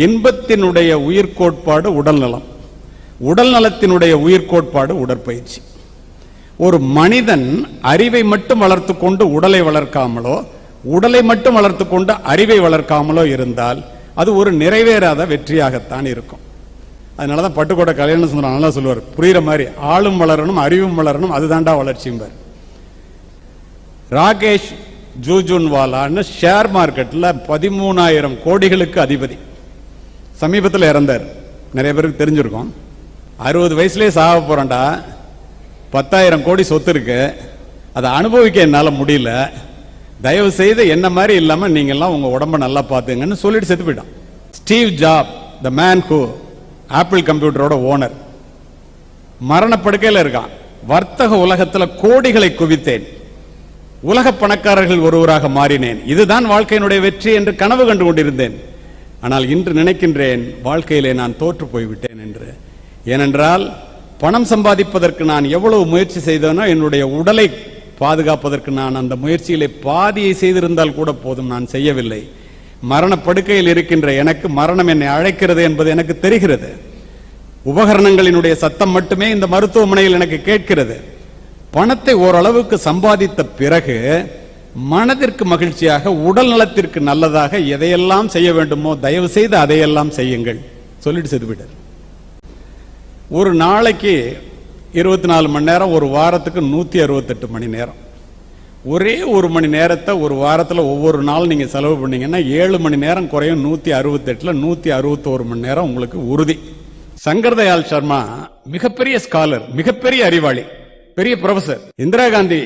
இன்பத்தினுடைய உயிர் கோட்பாடு உடல் நலம், உடல் நலத்தினுடைய உயிர் கோட்பாடு உடற்பயிற்சி. ஒரு மனிதன் அறிவை மட்டும் வளர்த்து கொண்டு உடலை வளர்க்காமலோ, உடலை மட்டும் வளர்த்து கொண்டு அறிவை வளர்க்காமலோ இருந்தால் அது ஒரு நிறைவேறாத வெற்றியாகத்தான் இருக்கும். அதனாலதான் பட்டுக்கோட்டை கல்யாண சுந்தரம் நல்லா சொல்லுவார், புரியுற மாதிரி ஆளும் வளரணும் அறிவும் வளரணும், அதுதான்டா வளர்ச்சிம்பார். ராகேஷ் ஜூஜுன்வாலான்னு ஷேர் மார்க்கெட்ல 13,000 கோடிகளுக்கு அதிபதி, சமீபத்தில் இறந்தார். நிறைய பேருக்கு தெரிஞ்சிருக்கும். 60 வயசுலயே சாக போறேன்டா, 10,000 கோடி சொத்து இருக்கு, அதை அனுபவிக்க என்னால முடியல, தயவு செய்து என்ன மாதிரி இல்லாம நீங்க எல்லாம் உங்க உடம்ப நல்லா பாத்துங்கன்னு சொல்லிட்டு செத்து போயிட்டான். Steve Job, the man who Apple கம்ப்யூட்டரோட ஓனர், மரணப்படுக்கையில் இருக்கான். வர்த்தக உலகத்துல கோடிகளை குவித்தேன், உலக பணக்காரர்கள் ஒருவராக மாறினேன், இதுதான் வாழ்க்கையினுடைய வெற்றி என்று கனவு கண்டு கொண்டிருந்தேன். ஆனால் இன்று நினைக்கின்றேன் வாழ்க்கையிலே நான் தோற்று போய்விட்டேன் என்று. ஏனென்றால் பணம் சம்பாதிப்பதற்கு நான் எவ்வளவு முயற்சி செய்தேனோ, என்னுடைய உடலை பாதுகாப்பதற்கு நான் அந்த முயற்சியிலே பாதியை செய்திருந்தால் கூட போதும், நான் செய்யவில்லை. மரணப்படுக்கையில் இருக்கின்ற எனக்கு மரணம் என்னை அழைக்கிறது என்பது எனக்கு தெரிகிறது. உபகரணங்களினுடைய சத்தம் மட்டுமே இந்த மருத்துவமனையில் எனக்கு கேட்கிறது. பணத்தை ஓரளவுக்கு சம்பாதித்த பிறகு மனதிற்கு மகிழ்ச்சியாக, உடல் நலத்திற்கு நல்லதாக எதையெல்லாம் செய்ய வேண்டுமோ தயவு செய்து அதையெல்லாம் செய்யுங்கள் சொல்லிட்டு செத்துவிட்டார். ஒரு நாளைக்கு 24 மணி நேரம், ஒரு வாரத்துக்கு 168 மணி நேரம். ஒரே ஒரு மணி நேரத்தை ஒரு வாரத்தில் ஒவ்வொரு நாள் நீங்க செலவு பண்ணீங்கன்னா 7 மணி நேரம் குறையும். 168ல் 161 மணி நேரம் உங்களுக்கு உறுதி. சங்கர் தயாள் சர்மா மிகப்பெரிய ஸ்காலர், மிகப்பெரிய அறிவாளி, பெரிய ப்ரொஃபசர். இந்திரா காந்தி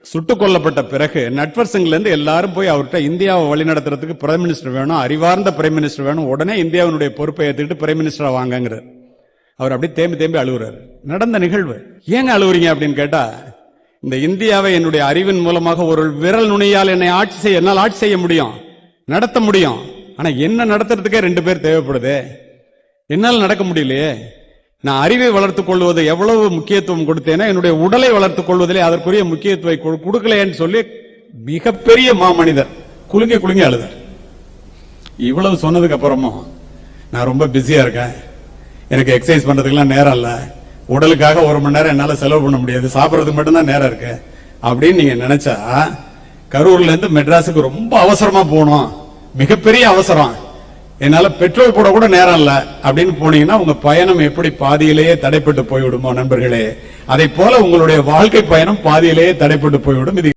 சுட்டுக் கொல்லப்பட்ட பிறகு நட்வர்சங்ல இருந்து எல்லாரும் போய் அவர்கிட்ட இந்தியாவை வழிநடத்துறதுக்கு பிரைம் மினிஸ்டர் வேணும், அறிவார்ந்த பிரைம் மினிஸ்டர் வேணும், உடனே இந்தியாவினுடைய பொறுப்பை ஏற்றுக்கிட்டு பிரைம் மினிஸ்டரா வாங்கிறார். அவர் அப்படி தேம்பி தேம்பி அழுகுறாரு. நடந்த நிகழ்வு. ஏங்க அழுகுறீங்க அப்படின்னு கேட்டா, இந்த இந்தியாவை என்னுடைய அறிவின் மூலமாக ஒரு விரல் நுனியால் என்னை என்னால் ஆட்சி செய்ய முடியும், நடத்த முடியும். ஆனா என்ன நடத்துறதுக்கே 2 பேர் தேவைப்படுது, என்னால் நடக்க முடியலையே. நான் அறிவை வளர்த்துக் கொள்வது எவ்வளவு முக்கியத்துவம் கொடுத்தேன்னா, என்னுடைய உடலை வளர்த்துக் கொள்வதிலே அதற்குரிய முக்கியத்துவம் கொடுக்கலையேன்னு சொல்லி மிகப்பெரிய மாமனிதர் குலுங்கி குலுங்கி அழுதார். இவ்வளவு சொன்னதுக்கு அப்புறமும் நான் ரொம்ப பிஸியா இருக்கேன், எனக்கு எக்ஸசைஸ் பண்றதுக்கெல்லாம் நேரம் இல்ல, உடலுக்காக 1 மணி நேரம் என்னால செலவு பண்ண முடியாது, சாப்பிடறதுக்கு மட்டும்தான் நேரம் இருக்கு அப்படின்னு நீங்க நினைச்சா, கரூர்ல இருந்து மெட்ராஸுக்கு ரொம்ப அவசரமா போகணும், மிகப்பெரிய அவசரம், என்னால பெட்ரோல் போட கூட நேரம் இல்ல அப்படின்னு போனீங்கன்னா உங்க பயணம் எப்படி பாதியிலேயே தடைப்பட்டு போய்விடுமோ நண்பர்களே, அதை போல உங்களுடைய வாழ்க்கை பயணம் பாதியிலேயே தடைப்பட்டு போய்விடும். இது